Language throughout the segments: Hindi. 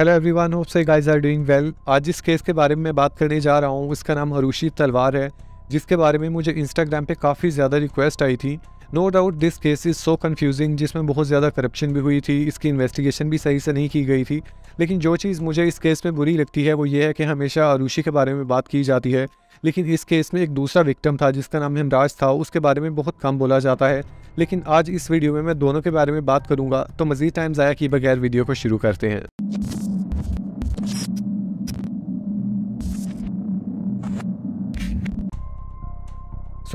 हेलो एवरीवन, होप से गाइस आर डूइंग वेल। आज जिस केस के बारे में मैं बात करने जा रहा हूँ उसका नाम अरुषि तलवार है, जिसके बारे में मुझे इंस्टाग्राम पे काफ़ी ज़्यादा रिक्वेस्ट आई थी। No doubt this case is so confusing, जिसमें बहुत ज़्यादा करप्शन भी हुई थी, इसकी इन्वेस्टिगेशन भी सही से नहीं की गई थी। लेकिन जो चीज़ मुझे इस केस में बुरी लगती है वो ये है कि हमेशा अरुषि के बारे में बात की जाती है, लेकिन इस केस में एक दूसरा विक्टिम था जिसका नाम हिमराज था, उसके बारे में बहुत कम बोला जाता है। लेकिन आज इस वीडियो में मैं दोनों के बारे में बात करूँगा, तो मज़ीद टाइम ज़ाया किए बगैर वीडियो को शुरू करते हैं।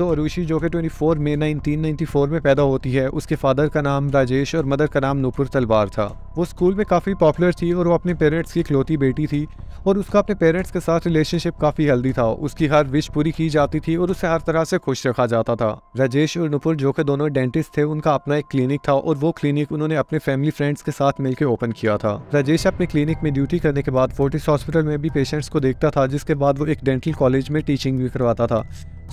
अरुषि जो कि 24 मई 1994 में पैदा होती है, उसके फादर का नाम राजेश और मदर का नाम नूपुर तलवार था। वो स्कूल में काफ़ी पॉपुलर थी और वो अपने पेरेंट्स की इकलौती बेटी थी और उसका अपने पेरेंट्स के साथ रिलेशनशिप काफ़ी हेल्दी था। उसकी हर विश पूरी की जाती थी और उसे हर तरह से खुश रखा जाता था। राजेश और नूपुर जो कि दोनों डेंटिस्ट थे, उनका अपना एक क्लिनिक था और वो क्लिनिक उन्होंने अपने फैमिली फ्रेंड्स के साथ मिलकर ओपन किया था। राजेश अपने क्लिनिक में ड्यूटी करने के बाद फोर्टिस हॉस्पिटल में भी पेशेंट्स को देखता था, जिसके बाद वो एक डेंटल कॉलेज में टीचिंग भी करवाता था।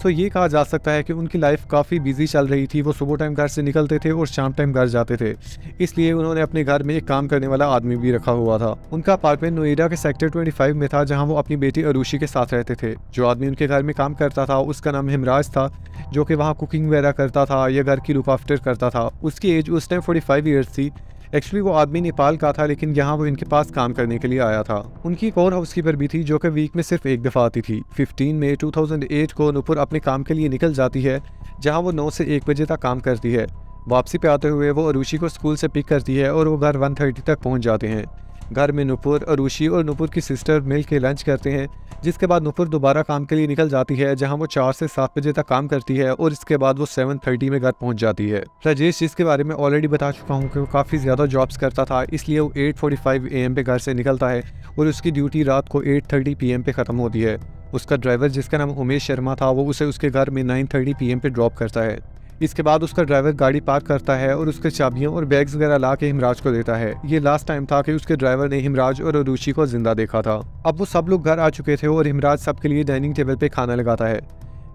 ये कहा जा सकता है कि उनकी लाइफ काफ़ी बिजी चल रही थी। वो सुबह टाइम घर से निकलते थे और शाम टाइम घर जाते थे, इसलिए उन्होंने अपने घर में एक काम करने वाला आदमी भी रखा हुआ था। उनका अपार्टमेंट नोएडा के सेक्टर 25 में था, जहां वो अपनी बेटी अरुषि के साथ रहते थे। जो आदमी उनके घर में काम करता था उसका नाम हिमराज था, जो कि वहाँ कुकिंग वगैरह करता था या घर की लुक आफ्टर करता था। उसकी एज उस टाइम 45 ईयर्स थी। एक्चुअली वो आदमी नेपाल का था, लेकिन यहाँ वो इनके पास काम करने के लिए आया था। उनकी एक और हाउसकीपर भी थी जो कि वीक में सिर्फ एक दफ़ा आती थी। 15 मई 2008 को नूपुर अपने काम के लिए निकल जाती है, जहाँ वो 9 से 1 बजे तक काम करती है। वापसी पे आते हुए वो अरुषि को स्कूल से पिक करती है और वो घर 1:30 तक पहुँच जाते हैं। घर में नूपुर, अरुषि और नूपुर की सिस्टर मिल के लंच करते हैं, जिसके बाद नूपुर दोबारा काम के लिए निकल जाती है, जहां वो 4 से 7 बजे तक काम करती है और इसके बाद वो 7:30 में घर पहुंच जाती है। राजेश, जिसके बारे में ऑलरेडी बता चुका हूं कि वो काफ़ी ज़्यादा जॉब्स करता था, इसलिए वो 8:45 AM पे घर से निकलता है और उसकी ड्यूटी रात को 8:30 PM पे ख़त्म होती है। उसका ड्राइवर, जिसका नाम उमेश शर्मा था, वो उसे उसके घर में 9:30 PM पे ड्रॉप करता है। इसके बाद उसका ड्राइवर गाड़ी पार्क करता है और उसके चाबियां और बैग्स वगैरह ला के हिमराज को देता है। ये लास्ट टाइम था कि उसके ड्राइवर ने हिमराज और अरुषि को जिंदा देखा था। अब वो सब लोग घर आ चुके थे और हिमराज सबके लिए डाइनिंग टेबल पे खाना लगाता है।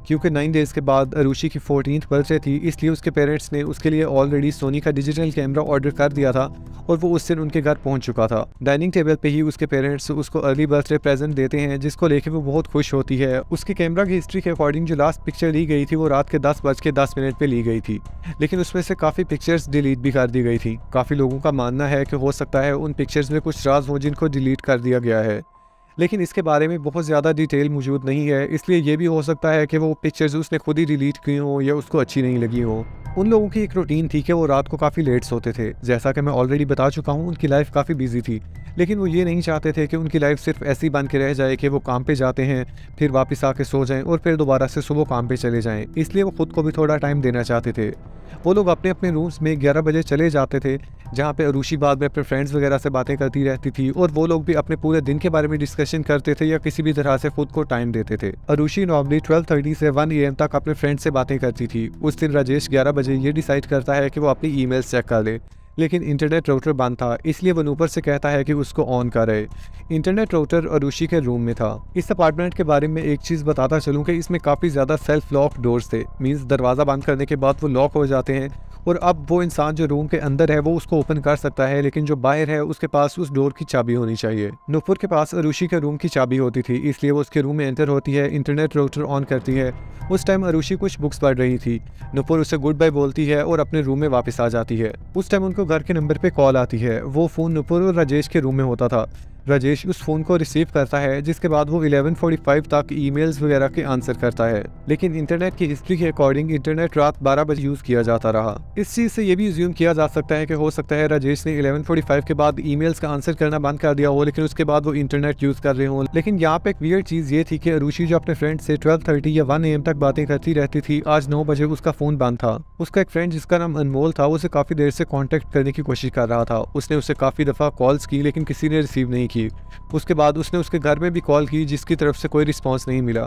क्योंकि 9 डेज़ के बाद अरुषि की 14th बर्थडे थी, इसलिए उसके पेरेंट्स ने उसके लिए ऑलरेडी सोनी का डिजिटल कैमरा ऑर्डर कर दिया था और वो उस दिन उनके घर पहुंच चुका था। डाइनिंग टेबल पे ही उसके पेरेंट्स उसको अर्ली बर्थडे प्रेजेंट देते हैं, जिसको लेके वो बहुत खुश होती है। उसके कैमरा की हिस्ट्री के अकॉर्डिंग जो लास्ट पिक्चर ली गई थी वो रात के 10:10 पे ली गई थी, लेकिन उसमें से काफ़ी पिक्चर्स डिलीट भी कर दी गई थी। काफ़ी लोगों का मानना है कि हो सकता है उन पिक्चर्स में कुछ राज हो जिनको डिलीट कर दिया गया है, लेकिन इसके बारे में बहुत ज़्यादा डिटेल मौजूद नहीं है, इसलिए ये भी हो सकता है कि वो पिक्चर्स उसने खुद ही डिलीट की हों या उसको अच्छी नहीं लगी हो। उन लोगों की एक रूटीन थी कि वो रात को काफ़ी लेट सोते थे। जैसा कि मैं ऑलरेडी बता चुका हूँ, उनकी लाइफ काफ़ी बिजी थी, लेकिन वो ये नहीं चाहते थे कि उनकी लाइफ सिर्फ ऐसी बन के रह जाए कि वो काम पे जाते हैं, फिर वापस आके सो जाएं और फिर दोबारा से सुबह काम पे चले जाएं। इसलिए वो खुद को भी थोड़ा टाइम देना चाहते थे। वो लोग अपने अपने रूम्स में 11 बजे चले जाते थे, जहाँ पे अरुषि बाद में अपने फ्रेंड्स वगैरह से बातें करती रहती थी और वो लोग भी अपने पूरे दिन के बारे में डिस्कशन करते थे या किसी भी तरह से खुद को टाइम देते थे। अरुषि नॉर्मली 12:30 से 1 AM तक अपने फ्रेंड्स से बातें करती थी। उस दिन राजेश 11 बजे ये डिसाइड करता है कि वो अपनी ईमेल्स चेक कर ले, लेकिन इंटरनेट राउटर बंद था, इसलिए वो नूपुर से कहता है कि उसको ऑन करे। इंटरनेट राउटर अरुषि के रूम में था। इस अपार्टमेंट के बारे में एक चीज़ बताता चलूँ कि इसमें काफ़ी ज़्यादा सेल्फ लॉक डोर्स थे, मीन्स दरवाज़ा बंद करने के बाद वो लॉक हो जाते हैं और अब वो इंसान जो रूम के अंदर है वो उसको ओपन कर सकता है, लेकिन जो बाहर है उसके पास उस डोर की चाबी होनी चाहिए। नूपुर के पास अरुषि के रूम की चाबी होती थी, इसलिए वो उसके रूम में एंटर होती है, इंटरनेट राउटर ऑन करती है। उस टाइम अरुषि कुछ बुक्स पढ़ रही थी। नूपुर उसे गुड बाय बोलती है और अपने रूम में वापस आ जाती है। उस टाइम उनको घर के नंबर पे कॉल आती है। वो फ़ोन नूपुर और राजेश के रूम में होता था। राजेश उस फ़ोन को रिसीव करता है, जिसके बाद वो 11:45 तक ईमेल्स वगैरह के आंसर करता है, लेकिन इंटरनेट की हिस्ट्री के अकॉर्डिंग इंटरनेट रात 12 बजे यूज़ किया जाता रहा। इस चीज़ से ये भी अज्यूम किया जा सकता है कि हो सकता है राजेश ने 11:45 के बाद ईमेल्स का आंसर करना बंद कर दिया हो, लेकिन उसके बाद वो इंटरनेट यूज़ कर रहे हो। लेकिन यहाँ पे एक वियर्ड चीज़ ये थी कि अरुषि जो अपने फ्रेंड से 12:30 या 1 AM तक बातें करती रहती थी, आज 9 बजे उसका फ़ोन बंद था। उसका एक फ्रेंड जिसका नाम अनमोल था, उसे काफ़ी देर से कॉन्टैक्ट करने की कोशिश कर रहा था। उसने उसे काफ़ी दफ़ा कॉल्स की, लेकिन किसी ने रिसीव नहीं की। उसके बाद उसने उसके घर में भी कॉल की, जिसकी तरफ से कोई रिस्पांस नहीं मिला।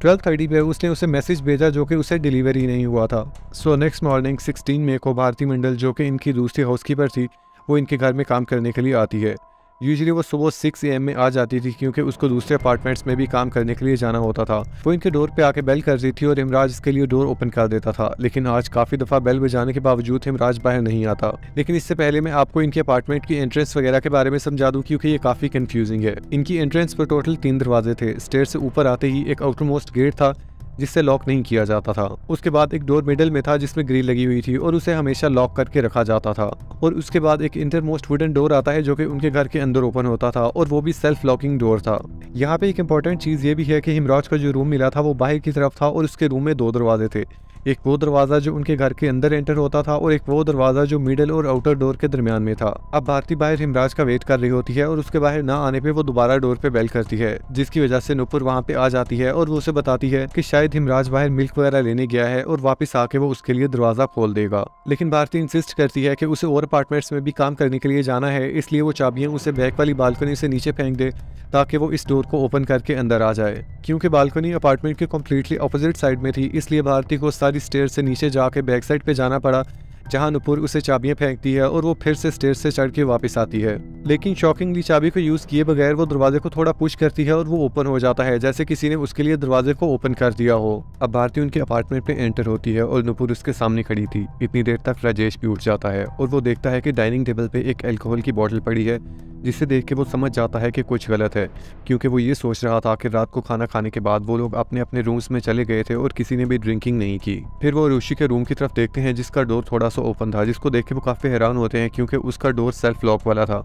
12:30 पे उसने उसे मैसेज भेजा जो कि उसे डिलीवरी नहीं हुआ था। नेक्स्ट मॉर्निंग 16 मई को भारती मंडल, जो कि इनकी दूसरी हाउसकीपर थी, वो इनके घर में काम करने के लिए आती है। यूजुअली वो सुबह 6 AM में आ जाती थी क्योंकि उसको दूसरे अपार्टमेंट्स में भी काम करने के लिए जाना होता था। वो इनके डोर पे आके बेल करती थी और हिमराज इसके लिए डोर ओपन कर देता था, लेकिन आज काफ़ी दफ़ा बेल बजाने के बावजूद हिमराज बाहर नहीं आता। लेकिन इससे पहले मैं आपको इनके अपार्टमेंट की एंट्रेंस वगैरह के बारे में समझा दूँ क्योंकि ये काफ़ी कन्फ्यूजिंग है। इनकी एंट्रेंस पर टोटल 3 दरवाजे थे। स्टेयर से ऊपर आते ही एक आउटर मोस्ट गेट था जिससे लॉक नहीं किया जाता था। उसके बाद एक डोर मिडल में था जिसमें ग्रिल लगी हुई थी और उसे हमेशा लॉक करके रखा जाता था। और उसके बाद एक इंटरमोस्ट वुडन डोर आता है जो कि उनके घर के अंदर ओपन होता था और वो भी सेल्फ लॉकिंग डोर था। यहाँ पे एक इंपॉर्टेंट चीज़ ये भी है कि हिमराज का जो रूम मिला था वो बाहर की तरफ था और उसके रूम में 2 दरवाजे थे। एक वो दरवाज़ा जो उनके घर के अंदर एंटर होता था और एक वो दरवाज़ा जो मिडल और आउटर डोर के दरमियान में था। अब भारती बाहर हिमराज का वेट कर रही होती है और उसके बाहर ना आने पे वो दोबारा डोर पे बेल करती है, जिसकी वजह से नुपुर वहाँ पे आ जाती है और वो उसे बताती है कि शायद हिमराज बाहर मिल्क वगैरह लेने गया है और वापस आके वो उसके लिए दरवाज़ा खोल देगा। लेकिन भारती इंसिस्ट करती है कि उसे और अपार्टमेंट्स में भी काम करने के लिए जाना है, इसलिए वो चाबियाँ उसे बैक वाली बालकनी से नीचे फेंक दे ताकि वो इस डोर को ओपन करके अंदर आ जाए। क्योंकि बालकनी अपार्टमेंट के कम्प्लीटली अपोजिट साइड में थी, इसलिए भारती को सारी स्टेयर से नीचे जाके बैक साइड पे जाना पड़ा, जहां नुपुर उसे चाबियां फेंकती है और वो फिर से स्टेयर से चढ़ के वापस आती है। लेकिन शॉकिंगली चाबी को यूज़ किए बगैर वो दरवाजे को थोड़ा पुश करती है और वो ओपन हो जाता है, जैसे किसी ने उसके लिए दरवाजे को ओपन कर दिया हो। अब भारती उनके अपार्टमेंट में एंटर होती है और नुपुर उसके सामने खड़ी थी। इतनी देर तक राजेश भी उठ जाता है और वो देखता है कि डाइनिंग टेबल पे एक अल्कोहल की बोतल पड़ी है, जिसे देख के वो समझ जाता है कि कुछ गलत है, क्योंकि वो ये सोच रहा था कि रात को खाना खाने के बाद वो लोग अपने अपने रूम्स में चले गए थे और किसी ने भी ड्रिंकिंग नहीं की। फिर वो ऋषि के रूम की तरफ देखते हैं जिसका डोर थोड़ा सा ओपन था, जिसको देख के वो काफ़ी हैरान होते हैं क्योंकि उसका डोर सेल्फ लॉक वाला था।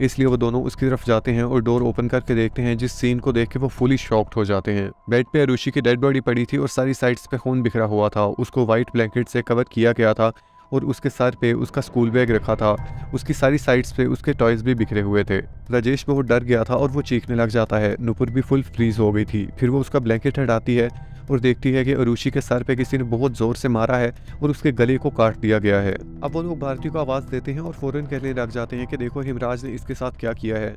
इसलिए वो दोनों उसकी तरफ जाते हैं और डोर ओपन करके देखते हैं, जिस सीन को देख के वो फुली शॉक्ड हो जाते हैं। बेड पे अरुषि की डेड बॉडी पड़ी थी और सारी साइड्स पे खून बिखरा हुआ था। उसको वाइट ब्लैंकेट से कवर किया गया था और उसके सर पे उसका स्कूल बैग रखा था। उसकी सारी साइड्स पे उसके टॉयज भी बिखरे हुए थे। राजेश बहुत डर गया था और वो चीखने लग जाता है। नुपुर भी फुल फ्रीज हो गई थी। फिर वो उसका ब्लैंकेट हटाती है और देखती है कि अरुषि के सर पे किसी ने बहुत जोर से मारा है और उसके गले को काट दिया गया है। अब वो लोग भारती को आवाज़ देते हैं और फौरन कहने लग जाते हैं कि देखो हिमराज ने इसके साथ क्या किया है।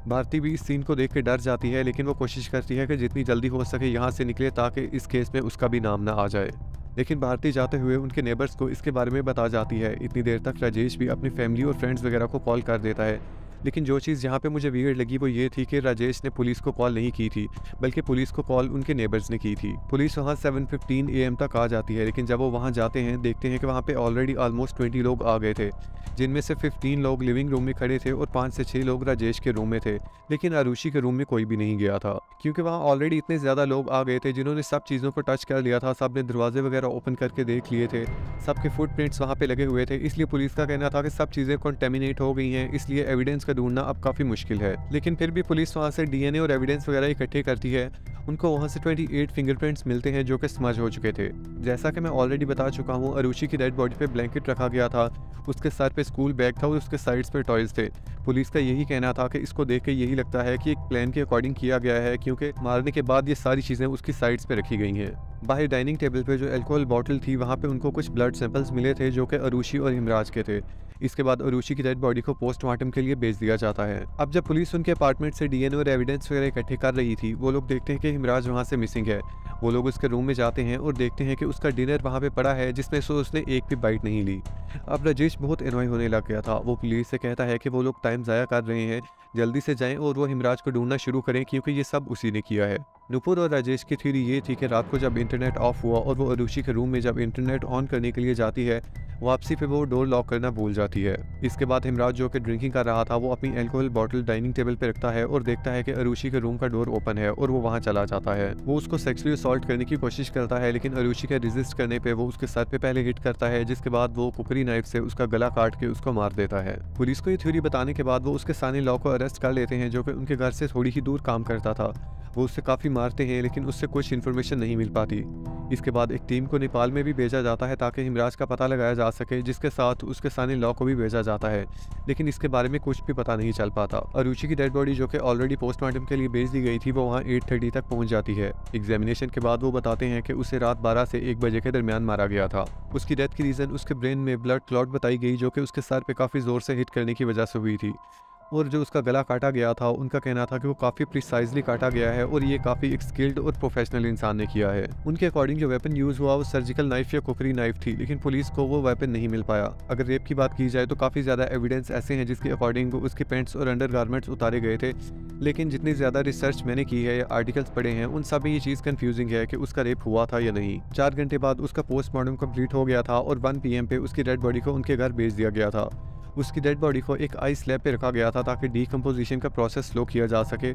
भारती भी इस सीन को देख के डर जाती है, लेकिन वो कोशिश करती है कि जितनी जल्दी हो सके यहाँ से निकले ताकि इस केस में उसका भी नाम ना आ जाए। लेकिन भारती जाते हुए उनके नेबर्स को इसके बारे में बता जाती है। इतनी देर तक राजेश भी अपनी फैमिली और फ्रेंड्स वगैरह को कॉल कर देता है। लेकिन जो चीज़ यहाँ पे मुझे वियर्ड लगी वो ये थी कि राजेश ने पुलिस को कॉल नहीं की थी, बल्कि पुलिस को कॉल उनके नेबर्स ने की थी। पुलिस वहाँ 7:15 AM तक आ जाती है, लेकिन जब वो वहाँ जाते हैं देखते हैं कि वहाँ पे ऑलरेडी ऑलमोस्ट 20 लोग आ गए थे, जिनमें से 15 लोग लिविंग रूम में खड़े थे और 5 से 6 लोग राजेश के रूम में थे। लेकिन अरुषि के रूम में कोई भी नहीं गया था, क्योंकि वहाँ ऑलरेडी इतने ज़्यादा लोग आ गए थे जिन्होंने सब चीज़ों को टच कर लिया था। सब ने दरवाजे वगैरह ओपन करके देख लिए थे, सबके फुटप्रिंट्स वहाँ पे लगे हुए थे। इसलिए पुलिस का कहना था कि सब चीज़ें कंटेमिनेट हो गई हैं, इसलिए एविडेंस का ढूंढना अब काफ़ी मुश्किल है। लेकिन फिर भी पुलिस वहाँ से DNA और एविडेंस वगैरह इकट्ठे करती है। उनको वहाँ से 28 फिंगरप्रिंट्स मिलते हैं जो कि स्मज हो चुके थे। जैसा कि मैं ऑलरेडी बता चुका हूँ, अरुषि की डेड बॉडी पे ब्लैंकेट रखा गया था, उसके सर पे स्कूल बैग था और उसके साइड्स पे टॉयज थे। पुलिस का यही कहना था कि इसको देख के यही लगता है कि एक प्लान के अकॉर्डिंग किया गया है, क्योंकि मारने के बाद ये सारी चीज़ें उसकी साइड्स पे रखी गई हैं। बाहर डाइनिंग टेबल पे जो अल्कोहल बॉटल थी वहाँ पे उनको कुछ ब्लड सैंपल्स मिले थे जो कि अरुषि और हिमराज के थे। इसके बाद अरुषि की डेड बॉडी को पोस्टमार्टम के लिए भेज दिया जाता है। अब जब पुलिस उनके अपार्टमेंट से DNA और एविडेंस वगैरह इकट्ठे कर रही थी, वो लोग देखते हैं कि हिमराज वहाँ से मिसिंग है। वो लोग उसके रूम में जाते हैं और देखते हैं कि उसका डिनर वहाँ पे पड़ा है, जिसमें से उसने एक भी बाइट नहीं ली। अब राजेश बहुत एनॉय होने लग गया था। वो पुलिस से कहता है कि वो लोग टाइम ज़ाया कर रहे हैं, जल्दी से जाएं और वो हिमराज को ढूंढना शुरू करें, क्योंकि ये सब उसी ने किया है। नुपुर और राजेश की थ्योरी ये थी कि रात को जब इंटरनेट ऑफ हुआ और वो अरुषि के रूम में जब इंटरनेट ऑन करने के लिए जाती है, वापसी पे वो डोर लॉक करना भूल जाती है। इसके बाद हिमराज जो कि ड्रिंकिंग कर रहा था, वो अपनी अल्कोहल बॉटल डाइनिंग टेबल पे रखता है और देखता है कि अरुषि के रूम का डोर ओपन है और वो वहाँ चला जाता है। वो उसको सेक्सुअली असॉल्ट करने की कोशिश करता है, लेकिन अरुषि के रेजिस्ट करने पे वो उसके सर पे पहले हिट करता है, जिसके बाद वो कुकरी नाइफ से उसका गला काट के उसको मार देता है। पुलिस को ये थ्योरी बताने के बाद वो उसके सानी लॉ को अरेस्ट कर लेते हैं, जो कि उनके घर से थोड़ी ही दूर काम करता था। वो उससे काफ़ी मारते हैं, लेकिन उससे कुछ इन्फॉर्मेशन नहीं मिल पाती। इसके बाद एक टीम को नेपाल में भी भेजा जाता है ताकि हिमराज का पता लगाया जा सके, जिसके साथ उसके सानी लॉ को भी भेजा जाता है, लेकिन इसके बारे में कुछ भी पता नहीं चल पाता। अरुषि की डेड बॉडी जो कि ऑलरेडी पोस्टमार्टम के लिए भेज दी गई थी, वो वहाँ 8:30 तक पहुँच जाती है। एग्जामिनेशन के बाद वो बताते हैं कि उसे रात 12 से 1 बजे के दरमियान मारा गया था। उसकी डेथ की रीज़न उसके ब्रेन में ब्लड क्लॉट बताई गई, जो कि उसके सर पे काफ़ी ज़ोर से हिट करने की वजह से हुई थी। और जो उसका गला काटा गया था उनका कहना था कि वो काफ़ी प्रिसाइजली काटा गया है और ये काफ़ी एक स्किल्ड और प्रोफेशनल इंसान ने किया है। उनके अकॉर्डिंग जो वेपन यूज़ हुआ वो सर्जिकल नाइफ या कुकरी नाइफ थी, लेकिन पुलिस को वो वेपन नहीं मिल पाया। अगर रेप की बात की जाए तो काफ़ी ज़्यादा एविडेंस ऐसे हैं जिसके अकॉर्डिंग उसके पैंट्स और अंडरगारमेंट्स उतारे गए थे, लेकिन जितनी ज़्यादा रिसर्च मैंने की है या आर्टिकल्स पढ़े हैं उन सब में ये चीज़ कंफ्यूजिंग है कि उसका रेप हुआ था या नहीं। 4 घंटे बाद उसका पोस्टमार्टम कंप्लीट हो गया था और 1 PM पे उसकी डेड बॉडी को उनके घर भेज दिया गया था। उसकी डेड बॉडी को एक आइस स्लैब पे रखा गया था ताकि डीकम्पोजिशन का प्रोसेस स्लो किया जा सके।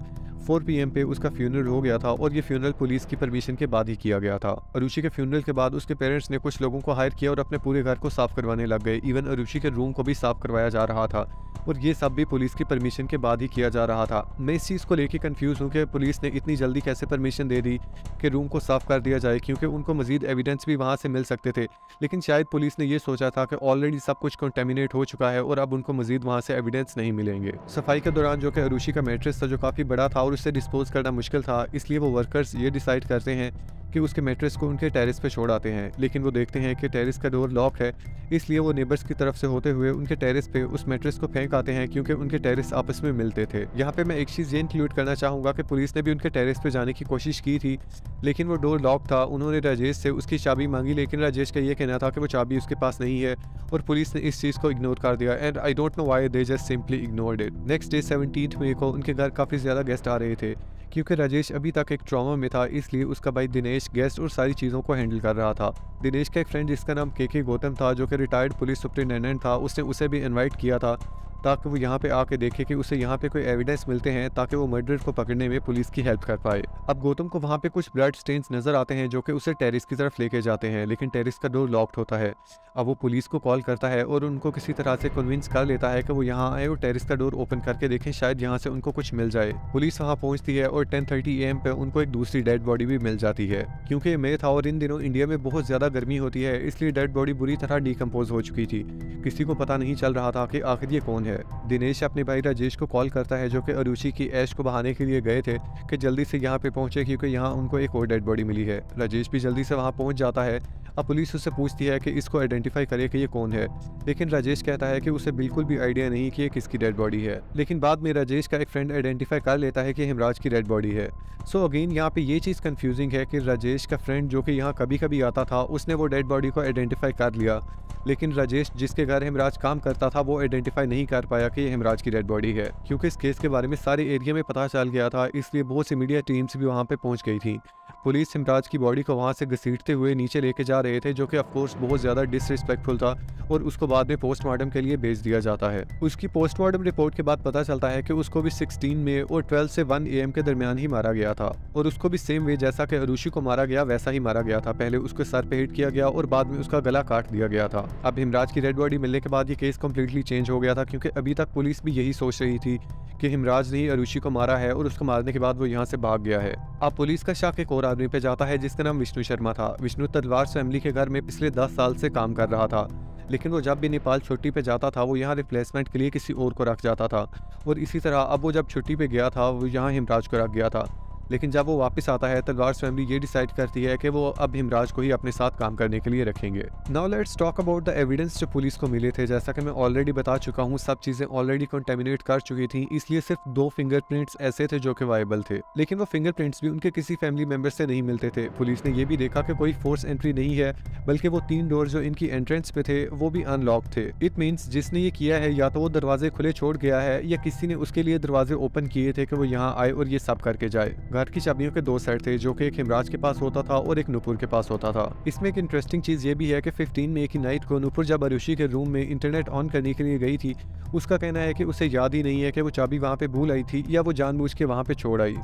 4 PM पे उसका फ्यूनरल हो गया था और ये फ्यूनरल पुलिस की परमिशन के बाद ही किया गया था। अरुषि के फ्यूनरल के बाद उसके पेरेंट्स ने कुछ लोगों को हायर किया और अपने पूरे घर को साफ करवाने लग गए। इवन अरुषि के रूम को भी साफ करवाया जा रहा था और ये सब भी पुलिस की परमिशन के बाद ही किया जा रहा था। मैं इस चीज़ को लेकर कंफ्यूज हूँ कि पुलिस ने इतनी जल्दी कैसे परमिशन दे दी कि रूम को साफ कर दिया जाए, क्योंकि उनको मजीद एविडेंस भी वहाँ से मिल सकते थे। लेकिन शायद पुलिस ने ये सोचा था कि ऑलरेडी सब कुछ कंटेमिनेट हो चुका है और अब उनको मजीद वहाँ से एविडेंस नहीं मिलेंगे। सफाई के दौरान जो कि अरुषि का मैट्रेस था जो काफ़ी बड़ा था और उससे डिस्पोज करना मुश्किल था, इसलिए वो वर्कर्स ये डिसाइड करते हैं कि उसके मैट्रेस को उनके टेरेस पे छोड़ आते हैं। लेकिन वो देखते हैं कि टेरेस का डोर लॉक है, इसलिए वो नेबर्स की तरफ से होते हुए उनके टेरेस पे उस मैट्रेस को फेंक आते हैं, क्योंकि उनके टेरेस आपस में मिलते थे। यहाँ पे मैं एक चीज़ ये इंक्लूड करना चाहूँगा कि पुलिस ने भी उनके टेरेस पे जाने की कोशिश की थी, लेकिन वो डोर लॉक था। उन्होंने राजेश से उसकी चाबी मांगी, लेकिन राजेश का ये कहना था कि वो चाबी उसके पास नहीं है और पुलिस ने इस चीज़ को इग्नोर कर दिया। And I don't know why they just simply ignored it. Next day 17 मई को उनके घर काफ़ी ज़्यादा गेस्ट आ रहे थे, क्योंकि राजेश अभी तक एक ट्रॉमा में था, इसलिए उसका भाई दिनेश गेस्ट और सारी चीज़ों को हैंडल कर रहा था। दिनेश का एक फ्रेंड जिसका नाम के गौतम था, जो कि रिटायर्ड पुलिस सुपरिटेंडेंट था, उसने उसे भी इनवाइट किया था ताकि वो यहाँ पे आके देखे कि उसे यहाँ पे कोई एविडेंस मिलते हैं ताकि वो मर्डर को पकड़ने में पुलिस की हेल्प कर पाए। अब गौतम को वहाँ पे कुछ ब्लड स्टेन्स नजर आते हैं जो कि उसे टेरेस की तरफ लेके जाते हैं, लेकिन टेरेस का डोर लॉक्ड होता है। अब वो पुलिस को कॉल करता है और उनको किसी तरह से कन्विंस कर लेता है कि वो यहाँ आए और टेरेस का डोर ओपन करके देखें, शायद यहाँ से उनको कुछ मिल जाए। पुलिस वहाँ पहुँचती है और 10:30 AM पे उनको एक दूसरी डेड बॉडी भी मिल जाती है। क्योंकि मई था और इन दिनों इंडिया में बहुत ज़्यादा गर्मी होती है, इसलिए डेड बॉडी बुरी तरह डिकम्पोज हो चुकी थी। किसी को पता नहीं चल रहा था कि आखिर ये कौन है। दिनेश अपने भाई राजेश को कॉल करता है, जो कि अरुषि की ऐश को बहाने के लिए गए थे, कि जल्दी से यहाँ पे पहुँचे क्योंकि यहाँ उनको एक और डेड बॉडी मिली है। राजेश भी जल्दी से वहाँ पहुँच जाता है। अब पुलिस उससे पूछती है कि इसको आइडेंटिफाई करे कि ये कौन है, लेकिन राजेश कहता है कि उसे बिल्कुल भी आइडिया नहीं कि ये किसकी डेड बॉडी है। लेकिन बाद में राजेश का एक फ्रेंड आइडेंटिफाई कर लेता है कि हेमराज की डेड बॉडी है। सो अगेन यहाँ पे ये चीज़ कंफ्यूजिंग है कि राजेश का फ्रेंड जो कि यहाँ कभी कभी आता था, उसने वो डेड बॉडी को आइडेंटिफाई कर लिया, लेकिन राजेश जिसके घर हेमराज काम करता था वो आइडेंटिफाई नहीं कर पाया कि ये हेमराज की डेड बॉडी है। क्योंकि इस केस के बारे में सारे एरिया में पता चल गया था, इसलिए बहुत सी मीडिया टीम्स भी वहाँ पे पहुँच गई थी। पुलिस हेमराज की बॉडी को वहाँ से घसीटते हुए नीचे लेके जा रहे थे, जो कि ऑफकोर्स बहुत ज़्यादा डिसरिस्पेक्टफुल था, और उसको बाद में पोस्टमार्टम के लिए भेज दिया जाता है। उसकी पोस्टमार्टम रिपोर्ट के बाद पता चलता है कि उसको भी 16 में और 12 से 1 AM के दरमियान ही मारा गया था, और उसको भी सेम वे जैसा कि अरुषि को मारा गया वैसा ही मारा गया था। पहले उसके सर पे हिट किया गया और बाद में उसका गला काट दिया गया था। अब हेमराज की डेड बॉडी मिलने के बाद ये केस कम्प्लीटली चेंज हो गया था, क्योंकि अभी तक पुलिस भी यही सोच रही थी कि हेमराज ने ही अरुषि को मारा है और उसको मारने के बाद वो यहाँ से भाग गया है। अब पुलिस का शक एक और आदमी पे जाता है जिसका नाम विष्णु शर्मा था। विष्णु तलवार फैमिली के घर में पिछले 10 साल से काम कर रहा था, लेकिन वो जब भी नेपाल छुट्टी पे जाता था वो यहाँ रिप्लेसमेंट के लिए किसी और को रख जाता था, और इसी तरह अब वो जब छुट्टी पे गया था वो यहाँ हेमराज को रख गया था। लेकिन जब वो वापस आता है तलवार फैमिली ये डिसाइड करती है कि वो अब हेमराज को ही अपने साथ काम करने के लिए रखेंगे। Now let's talk about the evidence जो पुलिस को मिले थे। जैसा कि मैं ऑलरेडी बता चुका हूँ, सब चीज़ें ऑलरेडी कंटेमिनेट कर चुकी थी, इसलिए सिर्फ 2 फिंगरप्रिंट्स ऐसे थे जो कि वायबल थे, लेकिन वो फिंगरप्रिंट्स भी उनके किसी फैमिली मेंबर से नहीं मिलते थे। पुलिस ने ये भी देखा कि कोई फोर्स एंट्री नहीं है, बल्कि वो 3 डोर जो इनकी एंट्रेंस पे थे वो भी अनलॉक थे। इट मीन्स जिसने ये किया है या तो वो दरवाजे खुले छोड़ गया है या किसी ने उसके लिए दरवाजे ओपन किए थे कि वो यहाँ आए और ये सब करके जाए। घर की चाबियों के 2 सेट थे, जो कि एक हेमराज के पास होता था और एक नुपुर के पास होता था। इसमें एक इंटरेस्टिंग चीज ये भी है कि 15 मई की नाइट को नुपुर जब अरुषि के रूम में इंटरनेट ऑन करने के लिए गई थी, उसका कहना है कि उसे याद ही नहीं है कि वो चाबी वहाँ पे भूल आई थी या वो जानबूझ के वहाँ पे छोड़ आई।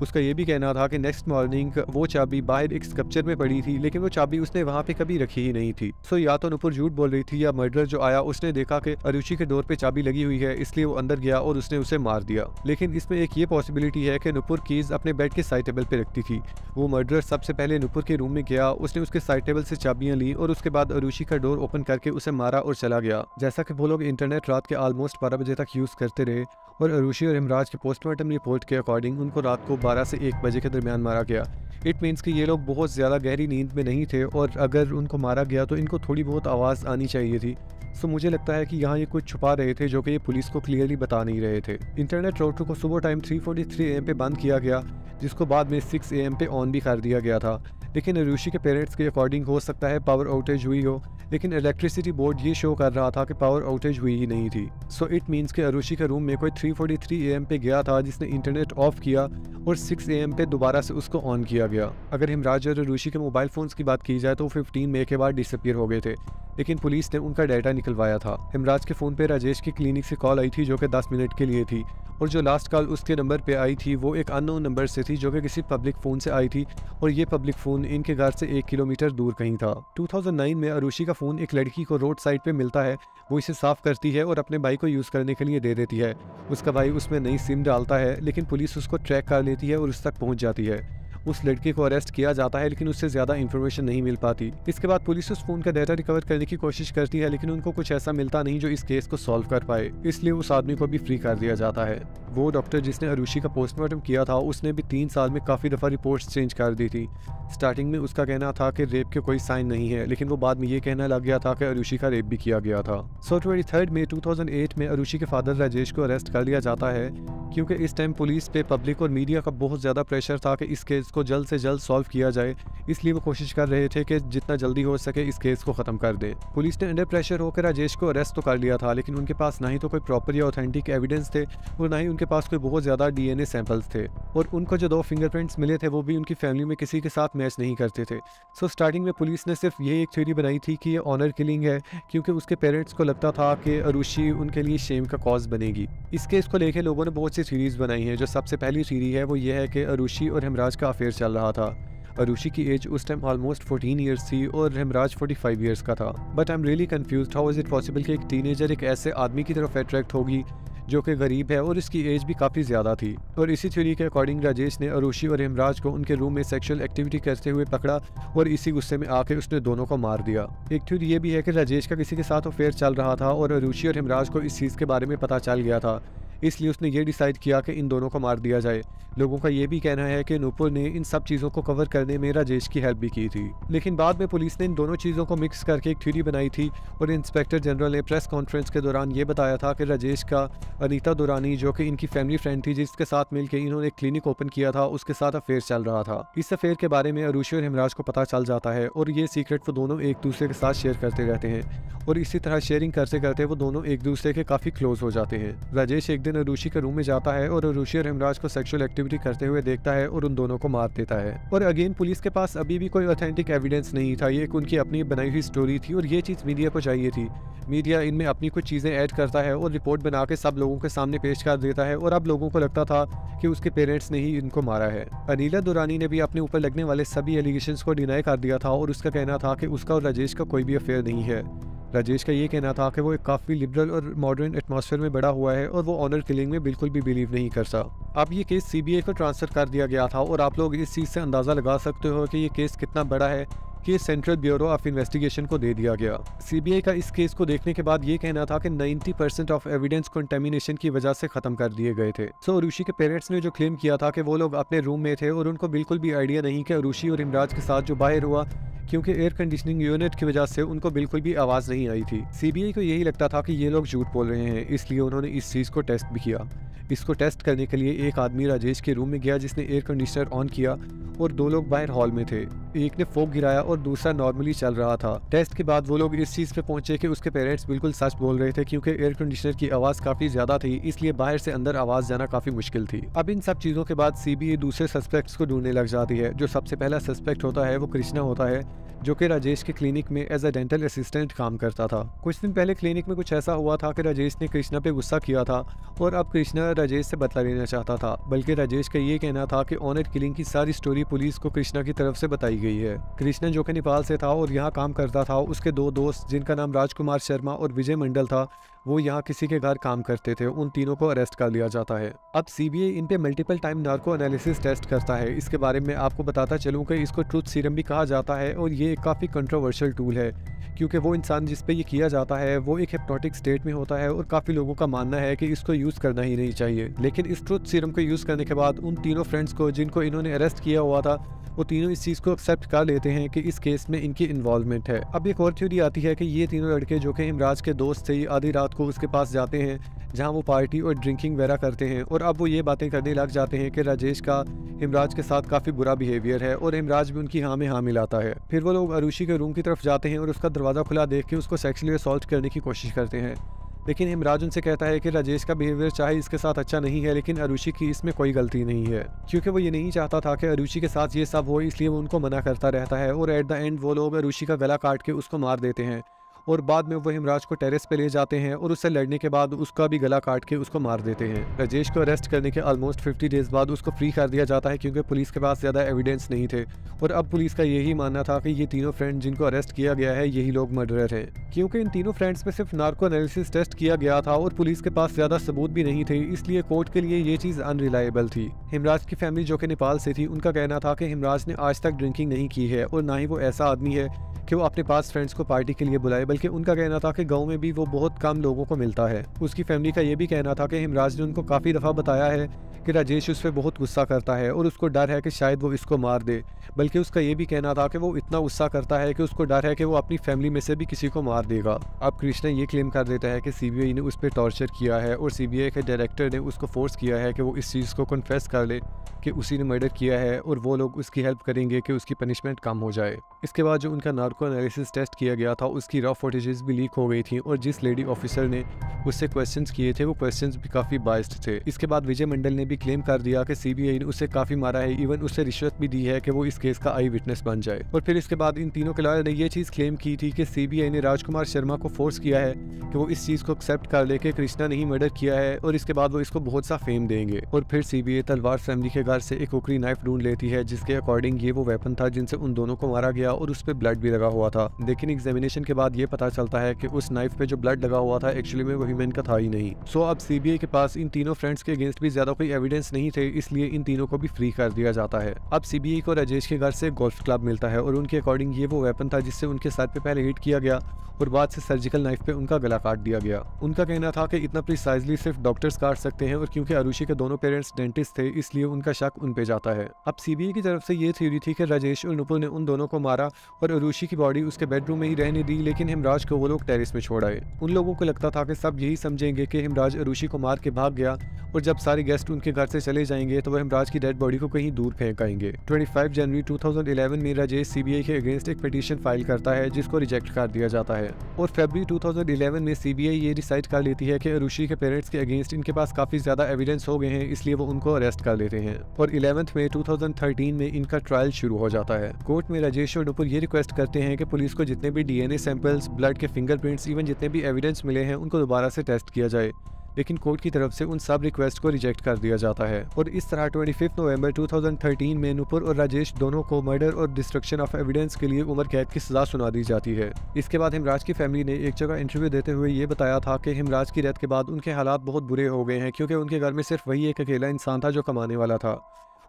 उसका ये भी कहना था कि नेक्स्ट मॉर्निंग वो चाबी बाहर एक स्कल्पचर में पड़ी थी, लेकिन वो चाबी उसने वहाँ पे कभी रखी ही नहीं थी। सो या तो नुपुर झूठ बोल रही थी या मर्डरर जो आया उसने देखा कि अरुषि के डोर पे चाबी लगी हुई है, इसलिए वो अंदर गया और उसने उसे मार दिया। लेकिन इसमें एक ये पॉसिबिलिटी है कि नुपुर कीज अपने बेड के साइड टेबल पे रखती थी। वो मर्डरर सबसे पहले नुपुर के रूम में गया, उसने उसके साइड टेबल से चाबियां ली और उसके बाद अरुषि का डोर ओपन करके उसे मारा और चला गया। जैसा कि वो लोग इंटरनेट रात के ऑलमोस्ट 12 बजे तक यूज करते रहे, और अरुषि और हेमराज के पोस्टमार्टम रिपोर्ट के अकॉर्डिंग उनको रात को 12 से 1 बजे के दरमियान मारा गया। इट मीन्स कि ये लोग बहुत ज़्यादा गहरी नींद में नहीं थे और अगर उनको मारा गया तो इनको थोड़ी बहुत आवाज़ आनी चाहिए थी। सो मुझे लगता है कि यहाँ ये कुछ छुपा रहे थे जो कि ये पुलिस को क्लियरली बता नहीं रहे थे। इंटरनेट राउटर को सुबह टाइम 3:43 AM पे बंद किया गया, जिसको बाद में 6 AM पे ऑन भी कर दिया गया था। लेकिन अरुषि के पेरेंट्स के अकॉर्डिंग हो सकता है पावर आउटेज हुई हो, लेकिन इलेक्ट्रिसिटी बोर्ड ये शो कर रहा था कि पावर आउटेज हुई ही नहीं थी। सो इट मीन्स कि अरुषि के रूम में कोई 3:43 AM पे गया था जिसने इंटरनेट ऑफ किया और 6 AM पे दोबारा से उसको ऑन किया गया। अगर हिमराज और अरुषि के मोबाइल फ़ोन्स की बात की जाए तो 15 मई के बाद डिसअपीयर हो गए थे, लेकिन पुलिस ने उनका डाटा निकलवाया था। हिमराज के फ़ोन पे राजेश की क्लिनिक से कॉल आई थी जो कि 10 मिनट के लिए थी, और जो लास्ट कॉल उसके नंबर पे आई थी वो एक अननोन नंबर से थी जो कि किसी पब्लिक फ़ोन से आई थी, और ये पब्लिक फ़ोन इनके घर से 1 किलोमीटर दूर कहीं था। 2009 में अरुषि का फ़ोन एक लड़की को रोड साइड पे मिलता है। वो इसे साफ़ करती है और अपने भाई को यूज़ करने के लिए दे देती है। उसका भाई उसमें नई सिम डालता है, लेकिन पुलिस उसको ट्रैक कर लेती है और उस तक पहुँच जाती है। उस लड़के को अरेस्ट किया जाता है, लेकिन उससे ज़्यादा इन्फॉर्मेशन नहीं मिल पाती। इसके बाद पुलिस उस फ़ोन का डाटा रिकवर करने की कोशिश करती है, लेकिन उनको कुछ ऐसा मिलता नहीं जो इस केस को सॉल्व कर पाए, इसलिए उस आदमी को भी फ्री कर दिया जाता है। वो डॉक्टर जिसने अरुषि का पोस्टमार्टम किया था उसने भी 3 साल में काफ़ी दफ़ा रिपोर्ट्स चेंज कर दी थी। स्टार्टिंग में उसका कहना था कि रेप के कोई साइन नहीं है, लेकिन वो बाद में ये कहना लग गया था कि अरुषि का रेप भी किया गया था। 23 मई 2008 में अरुषि के फादर राजेश को अरेस्ट कर लिया जाता है, क्योंकि इस टाइम पुलिस पे पब्लिक और मीडिया का बहुत ज़्यादा प्रेशर था कि इस केस को जल्द से जल्द सॉल्व किया जाए, इसलिए वो कोशिश कर रहे थे कि जितना जल्दी हो सके इस केस को ख़त्म कर दे। पुलिस ने अंडर प्रेशर होकर राजेश को अरेस्ट तो कर लिया था, लेकिन उनके पास ना ही तो कोई प्रॉपर या ऑथेंटिक एविडेंस थे और ना ही उनके पास कोई बहुत ज़्यादा DNA सैंपल्स थे, और उनको जो 2 फिंगरप्रिंट्स मिले थे वो भी उनकी फैमिली में किसी के साथ मैच नहीं करते थे। सो स्टार्टिंग में पुलिस ने सिर्फ ये एक थ्योरी बनाई थी कि ये ऑनर किलिंग है, क्योंकि उसके पेरेंट्स को लगता था कि अरुषि उनके लिए शेम का कॉज बनेगी। इस केस को लेकर लोगों ने बहुत सी थ्योरीज बनाई हैं। जो सबसे पहली थ्योरी है वो ये है कि अरुषि और हिमराज का अफेयर चल रहा था। अरुषि की एज उस टाइम ऑलमोस्ट 14 ईयर्स थी और हिमराज 45 ईयर्स का था। But I am really confused, how is it possible कि एक टीनेजर एक ऐसे आदमी की तरफ अट्रैक्ट होगी जो कि गरीब है और इसकी एज भी काफ़ी ज़्यादा थी। और इसी थ्योरी के अकॉर्डिंग राजेश ने अरुषि और हिमराज को उनके रूम में सेक्सुअल एक्टिविटी करते हुए पकड़ा और इसी गुस्से में आके उसने दोनों को मार दिया। एक थ्योरी ये भी है कि राजेश का किसी के साथ अफेयर चल रहा था और अरुषि और हिमराज को इस चीज़ के बारे में पता चल गया था, इसलिए उसने ये डिसाइड किया कि इन दोनों को मार दिया जाए। लोगों का ये भी कहना है कि नूपुर ने इन सब चीज़ों को कवर करने में राजेश की हेल्प भी की थी, लेकिन बाद में पुलिस ने इन दोनों चीज़ों को मिक्स करके एक थ्योरी बनाई थी और इंस्पेक्टर जनरल ने प्रेस कॉन्फ्रेंस के दौरान ये बताया था कि राजेश का अनीता दुरानी जो कि इनकी फैमिली फ्रेंड थी जिसके साथ मिलकर इन्होंने क्लिनिक ओपन किया था उसके साथ अफेयर चल रहा था। इस अफेयर के बारे में अरुषि और हिमराज को पता चल जाता है और ये सीक्रेट वो दोनों एक दूसरे के साथ शेयर करते रहते हैं, और इसी तरह शेयरिंग करते करते वो दोनों एक दूसरे के काफ़ी क्लोज हो जाते हैं। राजेश एक दिन अरुषि के रूम में जाता है और अरुषि और हिमराज को सेक्सुअल एक्टिविटी करते हुए देखता है और उन दोनों को मार देता है। और अगेन पुलिस के पास अभी भी कोई ऑथेंटिक एविडेंस नहीं था, ये एक उनकी अपनी बनाई हुई स्टोरी थी और ये चीज़ मीडिया को चाहिए थी। मीडिया इनमें अपनी कुछ चीज़ें ऐड करता है और रिपोर्ट बना के सब लोगों के सामने पेश कर देता है, और अब लोगों को लगता था कि उसके पेरेंट्स ने ही इनको मारा है। अनीला दुरानी ने भी अपने ऊपर लगने वाले सभी एलिगेशंस को डिनाई कर दिया था और उसका कहना था कि उसका और राजेश का कोई भी अफेयर नहीं है। राजेश का ये कहना था कि वो एक काफ़ी लिबरल और मॉडर्न एटमॉस्फेयर में बड़ा हुआ है और वो ऑनर किलिंग में बिल्कुल भी बिलीव नहीं करता। अब ये केस CBI को ट्रांसफ़र कर दिया गया था और आप लोग इस चीज़ से अंदाज़ा लगा सकते हो कि ये केस कितना बड़ा है कि सेंट्रल ब्यूरो ऑफ इन्वेस्टिगेशन को दे दिया गया। CBI का इस केस को देखने के बाद ये कहना था कि 90% ऑफ एविडेंस कंटेमिनेशन की वजह से ख़त्म कर दिए गए थे। सो अरुषि के पेरेंट्स ने जो क्लेम किया था कि वो लोग अपने रूम में थे और उनको बिल्कुल भी आइडिया नहीं कि अरुषि और हिमराज के साथ जो बाहर हुआ, क्योंकि एयर कंडीशनिंग यूनिट की वजह से उनको बिल्कुल भी आवाज़ नहीं आई थी। CBI को यही लगता था कि ये लोग झूठ बोल रहे हैं, इसलिए उन्होंने इस चीज़ को टेस्ट भी किया। इसको टेस्ट करने के लिए एक आदमी राजेश के रूम में गया जिसने एयर कंडीशनर ऑन किया और 2 लोग बाहर हॉल में थे। एक ने फोक गिराया और दूसरा नॉर्मली चल रहा था। टेस्ट के बाद वो लोग इस चीज़ पे पहुंचे कि उसके पेरेंट्स बिल्कुल सच बोल रहे थे, क्योंकि एयर कंडीशनर की आवाज़ काफ़ी ज़्यादा थी, इसलिए बाहर से अंदर आवाज़ जाना काफ़ी मुश्किल थी। अब इन सब चीज़ों के बाद CBI दूसरे सस्पेक्ट्स को ढूंढने लग जाती है। जो सबसे पहला सस्पेक्ट होता है वो कृष्णा होता है, जो कि राजेश के क्लिनिक में एज अ डेंटल असिस्टेंट काम करता था। कुछ दिन पहले क्लिनिक में कुछ ऐसा हुआ था कि राजेश ने कृष्णा पे गुस्सा किया था और अब कृष्णा राजेश से बदला लेना चाहता था, बल्कि राजेश का ये कहना था कि ऑनर किलिंग की सारी स्टोरी पुलिस को कृष्णा की तरफ से बताई गई है। कृष्णा जो कि नेपाल से था और यहाँ काम करता था, उसके 2 दोस्त जिनका नाम राजकुमार शर्मा और विजय मंडल था, वो यहाँ किसी के घर काम करते थे। उन तीनों को अरेस्ट कर लिया जाता है। अब CBI इन पे multiple time narco analysis test करता है। इसके बारे में आपको बताता चलूँ कि इसको ट्रूथ सीरम भी कहा जाता है और ये एक काफ़ी कंट्रोवर्शियल टूल है, क्योंकि वो इंसान जिस पे ये किया जाता है वो एक हिप्नोटिक स्टेट में होता है और काफ़ी लोगों का मानना है कि इसको यूज़ करना ही नहीं चाहिए। लेकिन इस ट्रुथ सीरम को यूज़ करने के बाद उन तीनों फ्रेंड्स को जिनको इन्होंने अरेस्ट किया हुआ था, वो तीनों इस चीज़ को एक्सेप्ट कर लेते हैं कि इस केस में इनकी इन्वॉल्वमेंट है। अब एक और थ्योरी आती है कि ये तीनों लड़के जो कि हिमराज के दोस्त थे, आधी रात को उसके पास जाते हैं जहां वो पार्टी और ड्रिंकिंग वगैरह करते हैं, और अब वो ये बातें करने लग जाते हैं कि राजेश का हिमराज के साथ काफ़ी बुरा बिहेवियर है और हिमराज भी उनकी हाँ में हाँ मिलाता है। फिर वो लोग अरुषि के रूम की तरफ जाते हैं और उसका दरवाज़ा खुला देख के उसको सेक्सुअली असॉल्ट करने की कोशिश करते हैं। लेकिन हिमराज उनसे कहता है कि राजेश का बिहेवियर चाहे इसके साथ अच्छा नहीं है, लेकिन अरुषि की इसमें कोई गलती नहीं है, क्योंकि वो ये नहीं चाहता था कि अरुषि के साथ ये सब हो, इसलिए वो उनको मना करता रहता है। और एट द एंड वो लोग अरुषि का गला काट के उसको मार देते हैं और बाद में वो हिमराज को टेरेस पे ले जाते हैं और उससे लड़ने के बाद उसका भी गला काट के उसको मार देते हैं। राजेश को अरेस्ट करने के ऑलमोस्ट 50 डेज बाद उसको फ्री कर दिया जाता है, क्योंकि पुलिस के पास ज़्यादा एविडेंस नहीं थे और अब पुलिस का यही मानना था कि ये तीनों फ्रेंड जिनको अरेस्ट किया गया है यही लोग मर्डरर हैं। क्योंकि इन तीनों फ्रेंड्स में सिर्फ नार्को एनालिसिस टेस्ट किया गया था और पुलिस के पास ज़्यादा सबूत भी नहीं थे, इसलिए कोर्ट के लिए ये चीज़ अनरिलायबल थी। हिमराज की फैमिली जो कि नेपाल से थी, उनका कहना था कि हिमराज ने आज तक ड्रिंकिंग नहीं की है और ना ही वो ऐसा आदमी है कि वो अपने पास फ्रेंड्स को पार्टी के लिए बुलाए, बल्कि उनका कहना था कि गांव में भी वो बहुत कम लोगों को मिलता है। उसकी फैमिली का ये भी कहना था कि हिमराज ने उनको काफ़ी दफ़ा बताया है कि राजेश उस पर बहुत गुस्सा करता है और उसको डर है कि शायद वो इसको मार दे, बल्कि उसका ये भी कहना था कि वो इतना गुस्सा करता है कि उसको डर है कि वो अपनी फैमिली में से भी किसी को मार देगा। अब कृष्णा ये क्लेम कर देता है कि सीबीआई ने उस पर टॉर्चर किया है और सीबीआई के डायरेक्टर ने उसको फोर्स किया है कि वो इस चीज़ को कन्फेस कर ले कि उसी ने मर्डर किया है और वो लोग उसकी हेल्प करेंगे कि उसकी पनिशमेंट कम हो जाए। इसके बाद जो उनका नार्को एनालिसिस टेस्ट किया गया था उसकी रॉ फुटेजेस भी लीक हो गई थी और जिस लेडी ऑफिसर ने उससे क्वेश्चंस किए थे वो क्वेश्चंस भी काफ़ी बाइस्ड थे। इसके बाद विजय मंडल ने भी क्लेम कर दिया कि सीबीआई ने उसे काफ़ी मारा है, इवन उससे रिश्वत भी दी है कि वो इस केस का आई विटनेस बन जाए। और फिर इसके बाद इन तीनों के लॉयर ने ये चीज़ क्लेम की थी कि सीबीआई ने राजकुमार शर्मा को फोर्स किया है कि वो इस चीज़ को एक्सेप्ट कर ले कि कृष्णा ने ही मर्डर किया है और इसके बाद वो इसको बहुत सा फेम देंगे। और फिर सीबीआई तलवार फैमिली के घर से एक ओकरी नाइफ ढूंढ लेती है जिसके अकॉर्डिंग ये वो वेपन था जिनसे उन दोनों को मारा गया और उस पर ब्लड भी लगा हुआ था। लेकिन एग्जामिनेशन के बाद ये पता चलता है कि उस नाइफ पे जो ब्लड लगा हुआ था एक्चुअली में वो ह्यूमन का था ही नहीं। सो अब सीबीआई के पास इन तीनों फ्रेंड्स के अगेंस्ट भी ज्यादा कोई एविडेंस नहीं थे, इसलिए इन तीनों को भी फ्री कर दिया जाता है। अब सीबीआई को राजेश के घर से गोल्फ क्लब मिलता है और उनके अकॉर्डिंग ये वो वेपन था जिससे उनके सर पे पहले हिट किया गया और बाद से सर्जिकल नाइफ पे उनका गला काट दिया गया। उनका कहना था कि इतना प्रिसाइजली सिर्फ डॉक्टर्स काट सकते हैं और क्योंकि अरुषि के दोनों पेरेंट्स डेंटिस्ट थे इसलिए उनका शक उन पे जाता है। अब सीबीआई की तरफ से ये थ्योरी थी कि राजेश और नुपुर ने उन दोनों को मारा और अरुषि की बॉडी उसके बेडरूम में ही रहने दी, लेकिन हिमराज को वो लोग टेरेस में छोड़ आए। उन लोगों को लगता था कि सब यही समझेंगे कि हिमराज अरुषि को मार के भाग गया और जब सारे गेस्ट उनके घर से चले जाएंगे तो वह हिमराज की डेड बॉडी को कहीं दूर फेंक आएंगे। 25 जनवरी 2011 में राजेश सीबीआई के अगेंस्ट एक पिटीशन फाइल करता है जिसको रिजेक्ट कर दिया जाता है और फरवरी 2011 में सीबीआई ये डिसाइड कर लेती है कि अरुषि के पेरेंट्स के अगेंस्ट इनके पास काफी ज्यादा एविडेंस हो गए हैं, इसलिए वो उनको अरेस्ट कर लेते हैं और 11 मई 2013 में इनका ट्रायल शुरू हो जाता है। कोर्ट में राजेश और नुपुर ये रिक्वेस्ट करते हैं कि पुलिस को जितने भी डीएनए सैंपल्स, ब्लड के फिंगरप्रिंट्स, इवन जितने भी एविडेंस मिले हैं उनको दोबारा से टेस्ट किया जाए, लेकिन कोर्ट की तरफ से उन सब रिक्वेस्ट को रिजेक्ट कर दिया जाता है और इस तरह 25 नवंबर 2013 में नुपुर और राजेश दोनों को मर्डर और डिस्ट्रक्शन ऑफ एविडेंस के लिए उम्र कैद की सजा सुना दी जाती है। इसके बाद हिमराज की फैमिली ने एक जगह इंटरव्यू देते हुए ये बताया था कि हिमराज की डेथ के बाद उनके हालात बहुत बुरे हो गए हैं, क्योंकि उनके घर में सिर्फ वही एक अकेला इंसान था जो कमाने वाला था।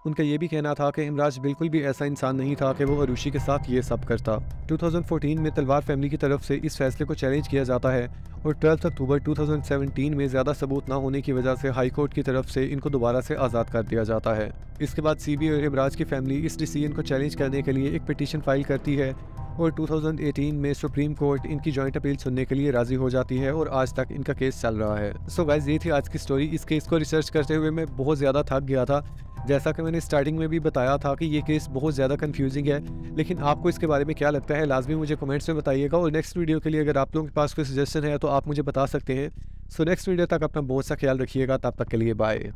उनका ये भी कहना था कि हिमराज बिल्कुल भी ऐसा इंसान नहीं था कि वो अरुषि के साथ ये सब करता। 2014 में तलवार फैमिली की तरफ से इस फैसले को चैलेंज किया जाता है और 12 अक्टूबर 2017 में ज़्यादा सबूत ना होने की वजह से हाई कोर्ट की तरफ से इनको दोबारा से आज़ाद कर दिया जाता है। इसके बाद सीबीआई और हिमराज की फैमिली इस डिसीजन को चैलेंज करने के लिए एक पिटीशन फाइल करती है और 2018 में सुप्रीम कोर्ट इनकी जॉइंट अपील सुनने के लिए राजी हो जाती है और आज तक इनका केस चल रहा है। सो गाइस, ये थी आज की स्टोरी। इस केस को रिसर्च करते हुए मैं बहुत ज़्यादा थक गया था। जैसा कि मैंने स्टार्टिंग में भी बताया था कि ये केस बहुत ज़्यादा कंफ्यूजिंग है, लेकिन आपको इसके बारे में क्या लगता है लाजमी मुझे कमेंट्स में बताइएगा और नेक्स्ट वीडियो के लिए अगर आप लोगों के पास कोई सजेशन है तो आप मुझे बता सकते हैं। सो नेक्स्ट वीडियो तक अपना बहुत सा ख्याल रखिएगा, तब तक के लिए बाय।